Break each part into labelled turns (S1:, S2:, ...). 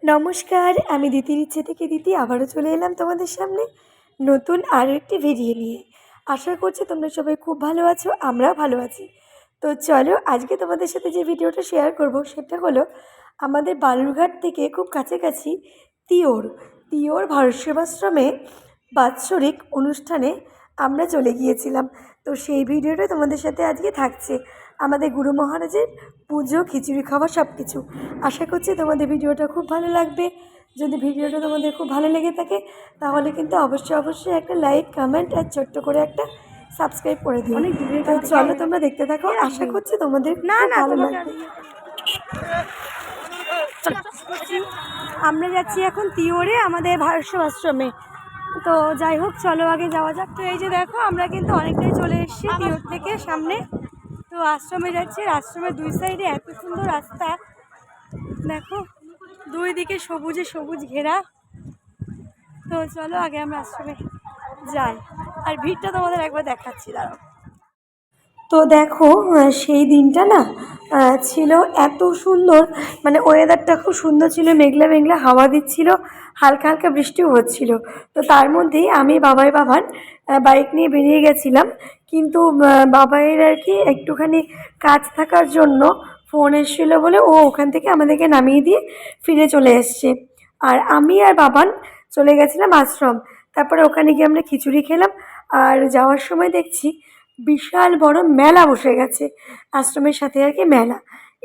S1: নমস্কার, আমি দিতির ইচ্ছে থেকে দিতি আবারও চলে এলাম তোমাদের সামনে নতুন আরও একটি ভিডিও নিয়ে। আশা করছি তোমরা সবাই খুব ভালো আছো, আমরাও ভালো আছি। তো চলো আজকে তোমাদের সাথে যে ভিডিওটা শেয়ার করব সেটা হলো আমাদের বালুরঘাট থেকে খুব কাছাকাছি তিওর ভারত সেবাশ্রমে বাৎসরিক অনুষ্ঠানে আমরা চলে গিয়েছিলাম। তো সেই ভিডিওটা তোমাদের সাথে আজকে থাকছে, আমাদের গুরু মহারাজের পুজো, খিচুড়ি খাওয়া সব কিছু। আশা করছি তোমাদের ভিডিওটা খুব ভালো লাগবে। যদি ভিডিওটা তোমাদের খুব ভালো লেগে থাকে তাহলে কিন্তু অবশ্যই একটা লাইক, কমেন্ট আর ছোট্ট করে একটা সাবস্ক্রাইব করে দিও। তো চলো তোমরা দেখতে থাকো, আশা করছি তোমাদের ভালো লাগবে। আমরা যাচ্ছি এখন তিওরে আমাদের ভারত সেবাশ্রমে। তো যাই হোক, চলো আগে যাওয়া যাক। তো এই যে দেখো, আমরা কিন্তু অনেকটাই চলে এসেছি তিওর থেকে সামনে। তো আশ্রমে যাচ্ছি, আশ্রমের দুই সাইডে এত সুন্দর রাস্তা, দেখো দুই দিকে সবুজে সবুজ ঘেরা। তো চলো আগে আমরা আশ্রমে যাই, আর ভিড়টা তোমাদের একবার দেখাচ্ছি, দাঁড়াও। তো দেখো সেই দিনটা না ছিল এত সুন্দর, মানে ওয়েদারটা খুব সুন্দর ছিল, মেঘলা মেঘলা হাওয়া দিচ্ছিল, হালকা হালকা বৃষ্টিও হচ্ছিল। তো তার মধ্যেই আমি বাবার বাইক নিয়ে বেরিয়ে গেছিলাম, কিন্তু বাবাইয়ের আর কি একটুখানি কাজ থাকার জন্য ফোন এসেছিলো বলে ও ওখান থেকে আমাদেরকে নামিয়ে দিয়ে ফিরে চলে এসছে। আর আমি আর বাবান চলে গেছিলাম আশ্রম। তারপরে ওখানে গিয়ে আমরা খিচুড়ি খেলাম, আর যাওয়ার সময় দেখছি বিশাল বড় মেলা বসে গেছে, আশ্রমের সাথে আর কি মেলা।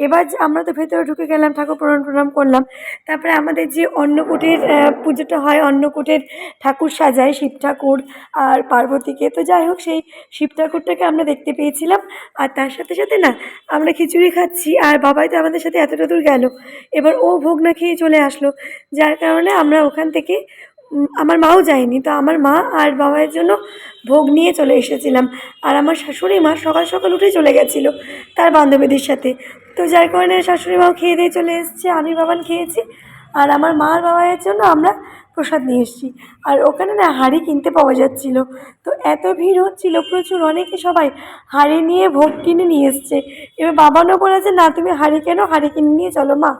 S1: এবার আমরা তো ভেতরে ঢুকে গেলাম, ঠাকুর প্রণাম করলাম। তারপরে আমাদের যে অন্নকূটের পুজোটা হয়, অন্নকূটের ঠাকুর সাজায় শিব ঠাকুর আর পার্বতীকে। তো যাই হোক, সেই শিব ঠাকুরটাকে আমরা দেখতে পেয়েছিলাম। আর তার সাথে সাথে না আমরা খিচুড়ি খাচ্ছি, আর বাবাই তো আমাদের সাথে এতটা দূর গেল, এবার ও ভোগ না খেয়ে চলে আসলো। যার কারণে আমরা ওখান থেকে, আমার মাও যায়নি, তো আমার মা আর বাবাইয়ের জন্য ভোগ নিয়ে চলে এসেছিলাম। আর আমার শাশুড়ি মা সকাল সকাল উঠে চলে গেছিলো তার বান্ধবীদের সাথে। তো যার কারণে শাশুড়ি মাও খেয়ে দিয়ে চলে এসেছে, আমি বাবান খেয়েছি, আর আমার মা আর বাবাইয়ের জন্য আমরা প্রসাদ নিয়ে এসেছি। আর ওখানে না হাঁড়ি কিনতে পাওয়া যাচ্ছিল, তো এত ভিড় হচ্ছিল প্রচুর, অনেকে সবাই হাঁড়ি নিয়ে ভোগ কিনে নিয়ে এসছে। এবার বাবানও বলেছে, না তুমি হাঁড়ি কেনো, হাঁড়ি কিনে নিয়ে চলো মা,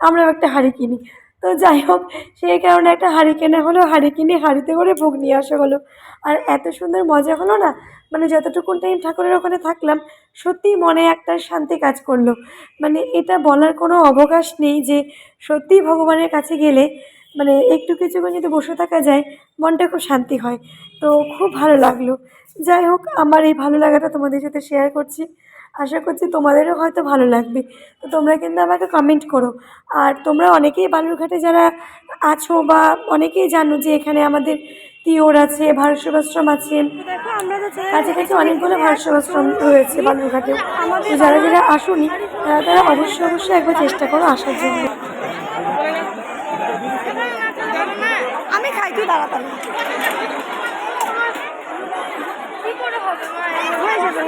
S1: আমরাও একটা হাঁড়ি কিনি। তো যাই হোক, সেই কারণে একটা হাঁড়ি কেনা হলো, হাঁড়ি কিনে হাঁড়িতে করে ভোগ নিয়ে আসা হলো। আর এত সুন্দর মজা হলো না, মানে যতটুকুন টাইম ঠাকুরের ওখানে থাকলাম সত্যিই মনে একটা শান্তি কাজ করলো। মানে এটা বলার কোনো অবকাশ নেই যে সত্যিই ভগবানের কাছে গেলে মানে একটু কিছুক্ষণ যদি বসে থাকা যায় মনটা খুব শান্তি হয়। তো খুব ভালো লাগলো। যাই হোক, আমার এই ভালো লাগাটা তোমাদের সাথে শেয়ার করছি, আশা করছি তোমাদেরও হয়তো ভালো লাগবে। তো তোমরা কিন্তু আমাকে কমেন্ট করো। আর তোমরা অনেকেই বালুরঘাটে যারা আছো বা অনেকেই জানো যে এখানে আমাদের তিওর আছে, ভারত সেবাশ্রম আছে, কাছাকাছি অনেকগুলো ভারত সেবাশ্রম রয়েছে বালুরঘাটে। তো যারা যারা আসুনি তারা অবশ্যই একবার চেষ্টা করো আসার জন্য। আমি খাই, তুই দাঁড়াতাম হয়ে যাবে।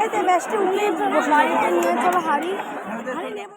S1: এই তো ব্যাসটা উঠলে বাড়িতে নিয়ে চলো, হাঁড়ি নেব।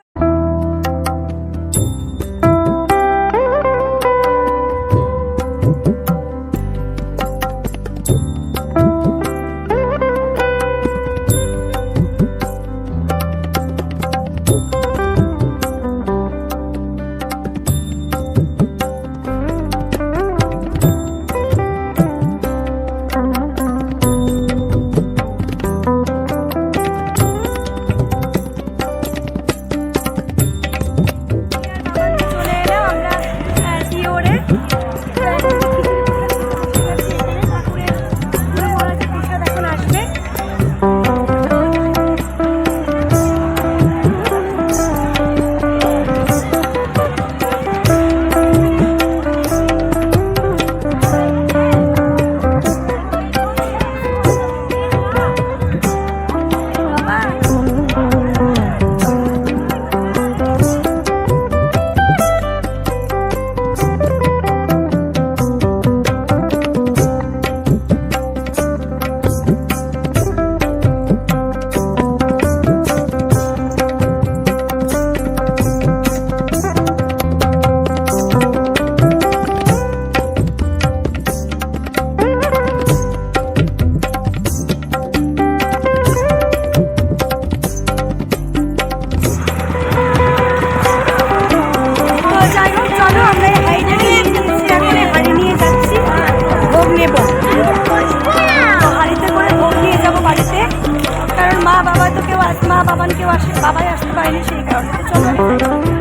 S1: পাইনি সেই কারণে। তো চলো